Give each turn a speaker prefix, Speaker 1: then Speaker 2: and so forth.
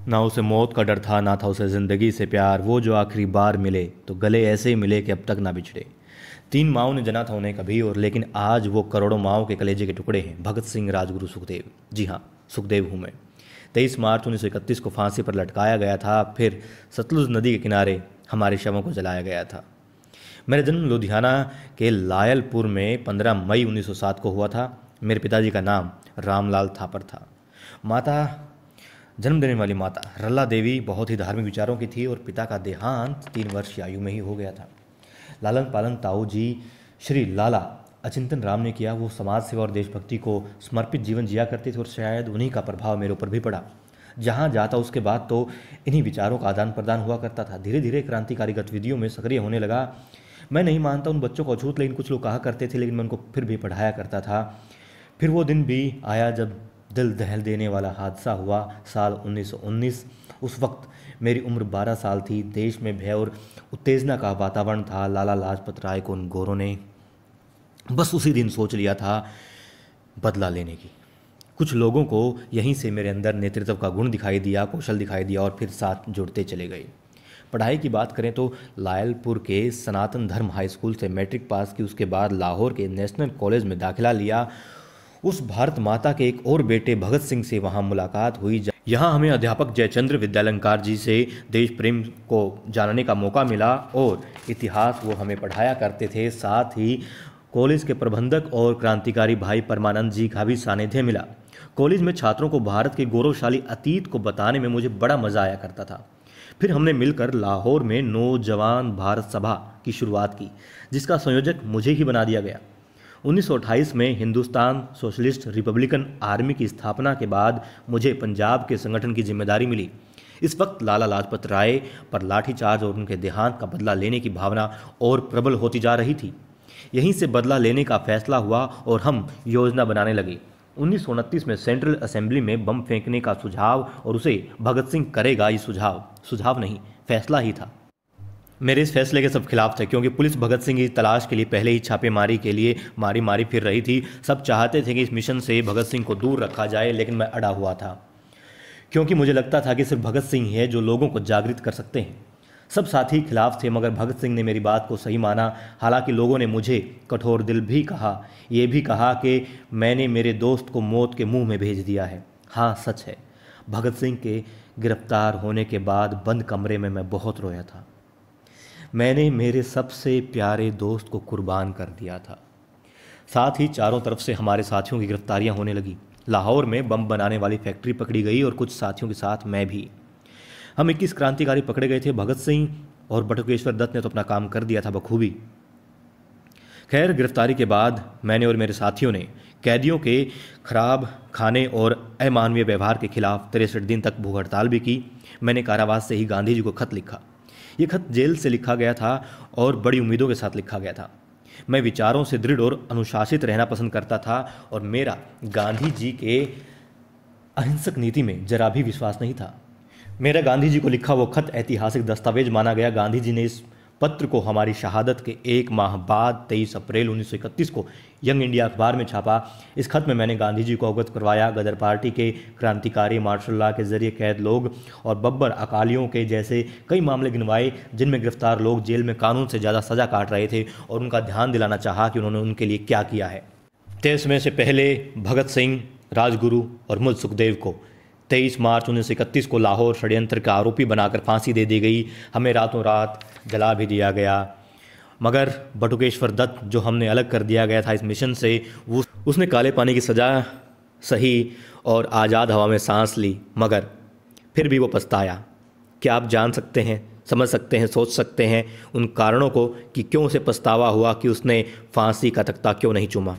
Speaker 1: ना उसे मौत का डर था, ना था उसे ज़िंदगी से प्यार। वो जो आखिरी बार मिले तो गले ऐसे मिले कि अब तक ना बिछड़े। 3 माँओं ने जना था उन्हें कभी, और लेकिन आज वो करोड़ों माँओं के कलेजे के टुकड़े हैं। भगत सिंह, राजगुरु, सुखदेव। जी हाँ, सुखदेव हूँ मैं। 23 मार्च 1931 को फांसी पर लटकाया गया था, फिर सतलुज नदी के किनारे हमारे शवों को जलाया गया था। मेरा जन्म लुधियाना के लायलपुर में 15 मई 1907 को हुआ था। मेरे पिताजी का नाम रामलाल थापर था। माता, जन्म देने वाली माता रल्ला देवी बहुत ही धार्मिक विचारों की थी, और पिता का देहांत 3 वर्ष की आयु में ही हो गया था। लालन पालन ताऊ जी श्री लाला अचिंतन राम ने किया। वो समाज सेवा और देशभक्ति को समर्पित जीवन जिया करते थे, और शायद उन्हीं का प्रभाव मेरे ऊपर भी पड़ा। जहाँ जाता उसके बाद तो इन्हीं विचारों का आदान प्रदान हुआ करता था। धीरे धीरे क्रांतिकारी गतिविधियों में सक्रिय होने लगा। मैं नहीं मानता उन बच्चों को अछूत, लेकिन कुछ लोग कहा करते थे, लेकिन मैं उनको फिर भी पढ़ाया करता था। फिर वो दिन भी आया जब दिल दहल देने वाला हादसा हुआ, साल 1919। उस वक्त मेरी उम्र 12 साल थी। देश में भय और उत्तेजना का वातावरण था। लाला लाजपत राय को उन गोरों ने बस उसी दिन सोच लिया था बदला लेने की। कुछ लोगों को यहीं से मेरे अंदर नेतृत्व का गुण दिखाई दिया, कौशल दिखाई दिया, और फिर साथ जुड़ते चले गए। पढ़ाई की बात करें तो लायलपुर के सनातन धर्म हाई स्कूल से मैट्रिक पास की, उसके बाद लाहौर के नेशनल कॉलेज में दाखिला लिया। उस भारत माता के एक और बेटे भगत सिंह से वहाँ मुलाकात हुई। यहाँ हमें अध्यापक जयचंद्र विद्यालंकार जी से देश प्रेम को जानने का मौका मिला, और इतिहास वो हमें पढ़ाया करते थे। साथ ही कॉलेज के प्रबंधक और क्रांतिकारी भाई परमानंद जी का भी सानिध्य मिला। कॉलेज में छात्रों को भारत के गौरवशाली अतीत को बताने में मुझे बड़ा मज़ा आया करता था। फिर हमने मिलकर लाहौर में नौजवान भारत सभा की शुरुआत की, जिसका संयोजक मुझे ही बना दिया गया। 1928 में हिंदुस्तान सोशलिस्ट रिपब्लिकन आर्मी की स्थापना के बाद मुझे पंजाब के संगठन की जिम्मेदारी मिली। इस वक्त लाला लाजपत राय पर लाठीचार्ज और उनके देहांत का बदला लेने की भावना और प्रबल होती जा रही थी। यहीं से बदला लेने का फैसला हुआ और हम योजना बनाने लगे। 1929 में सेंट्रल असेंबली में बम फेंकने का सुझाव, और उसे भगत सिंह करेगा, ये सुझाव नहीं, फैसला ही था। मेरे इस फैसले के सब खिलाफ थे, क्योंकि पुलिस भगत सिंह की तलाश के लिए पहले ही छापेमारी के लिए मारी फिर रही थी। सब चाहते थे कि इस मिशन से भगत सिंह को दूर रखा जाए, लेकिन मैं अड़ा हुआ था, क्योंकि मुझे लगता था कि सिर्फ भगत सिंह ही है जो लोगों को जागृत कर सकते हैं। सब साथी खिलाफ थे, मगर भगत सिंह ने मेरी बात को सही माना। हालांकि लोगों ने मुझे कठोर दिल भी कहा, ये भी कहा कि मैंने मेरे दोस्त को मौत के मुंह में भेज दिया है। हाँ, सच है, भगत सिंह के गिरफ्तार होने के बाद बंद कमरे में मैं बहुत रोया था। मैंने मेरे सबसे प्यारे दोस्त को कुर्बान कर दिया था। साथ ही चारों तरफ से हमारे साथियों की गिरफ्तारियां होने लगी। लाहौर में बम बनाने वाली फैक्ट्री पकड़ी गई, और कुछ साथियों के साथ मैं भी। हम 21 क्रांतिकारी पकड़े गए थे। भगत सिंह और बटुकेश्वर दत्त ने तो अपना काम कर दिया था बखूबी। खैर, गिरफ्तारी के बाद मैंने और मेरे साथियों ने कैदियों के खराब खाने और अमानवीय व्यवहार के खिलाफ 63 दिन तक भूख हड़ताल भी की। मैंने कारावास से ही गांधी जी को खत लिखा। ये खत जेल से लिखा गया था और बड़ी उम्मीदों के साथ लिखा गया था। मैं विचारों से दृढ़ और अनुशासित रहना पसंद करता था, और मेरा गांधी जी के अहिंसक नीति में जरा भी विश्वास नहीं था। मेरा गांधी जी को लिखा वो खत ऐतिहासिक दस्तावेज माना गया। गांधी जी ने इस पत्र को हमारी शहादत के 1 माह बाद 23 अप्रैल 1931 को यंग इंडिया अखबार में छापा। इस खत में मैंने गांधी जी को अवगत करवाया गदर पार्टी के क्रांतिकारी, मार्शल लॉ के जरिए कैद लोग और बब्बर अकालियों के जैसे कई मामले गिनवाए, जिनमें गिरफ्तार लोग जेल में कानून से ज़्यादा सज़ा काट रहे थे, और उनका ध्यान दिलाना चाहा कि उन्होंने उनके लिए क्या किया है। 23 में से पहले भगत सिंह, राजगुरु और मुझ सुखदेव को 23 मार्च 1931 को लाहौर षड्यंत्र का आरोपी बनाकर फांसी दे दी गई। हमें रातों रात जला भी दिया गया, मगर बटुकेश्वर दत्त, जो हमने अलग कर दिया गया था इस मिशन से, उसने काले पानी की सज़ा सही और आज़ाद हवा में सांस ली, मगर फिर भी वो पछताया। क्या आप जान सकते हैं, समझ सकते हैं, सोच सकते हैं उन कारणों को कि क्यों उसे पछतावा हुआ कि उसने फांसी का तख्ता क्यों नहीं चूमा?